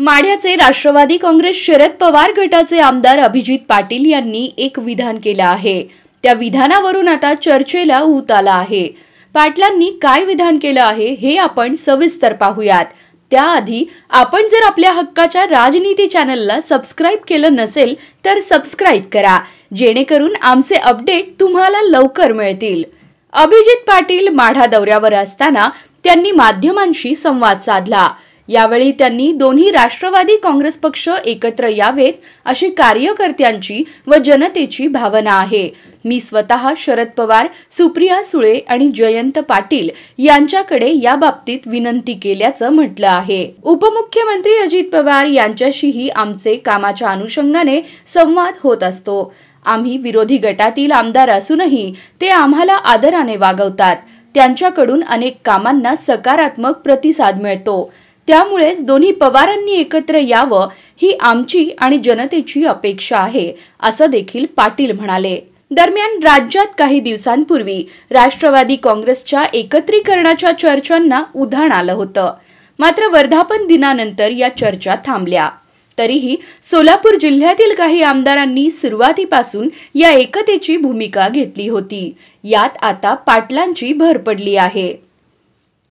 माढ्याचे राष्ट्रवादी काँग्रेस शरद पवार गटाचे आमदार अभिजित पाटील यांनी एक विधान केलं आहे। त्या विधानावरून आता चर्चेला ऊत आला आहे। पाटलांनी काय विधान केलं आहे हे आपण सविस्तर पाहूयात। त्याआधी आपण जर आपल्या हक्काच्या राजनीती चॅनलला सबस्क्राइब केलं नसेल तर सबस्क्राइब करा, जेणेकरून आमचे अपडेट तुम्हाला लवकर मिळतील। अभिजित पाटील माढा दौऱ्यावर असताना त्यांनी माध्यमांशी संवाद साधला। यावेळी त्यांनी दोन्ही राष्ट्रवादी काँग्रेस पक्ष एकत्र यावेत अशी कार्यकर्त्यांची व जनतेची भावना आहे। मी स्वतः शरद पवार, सुप्रिया सुळे आणि जयंत पाटील यांच्याकडे या बाबतीत विनंती केल्याचं म्हटलं आहे। उपमुख्यमंत्री अजित पवार यांच्याशीही आमचे कामाच्या अनुषंगाने संवाद होत असतो। आम्ही विरोधी गटातील आमदार असूनही ते आम्हाला आदराने वागवतात। त्यांच्याकडून अनेक कामांना सकारात्मक प्रतिसाद मिळतो। त्यामुळेच दोन्ही पवारांनी एकत्र यावं ही आमची आणि जनतेची अपेक्षा आहे, असं देखील पाटील म्हणाले। दरम्यान राज्यात काही दिवसांपूर्वी राष्ट्रवादी काँग्रेसच्या एकत्रीकरणाच्या चर्चांना उधाण आलं होतं। मात्र वर्धापन दिनानंतर या चर्चा थांबल्या। तरीही सोलापूर जिल्ह्यातील काही आमदारांनी सुरुवातीपासून या एकतेची भूमिका घेतली होती। यात आता पाटलांची भर पडली आहे।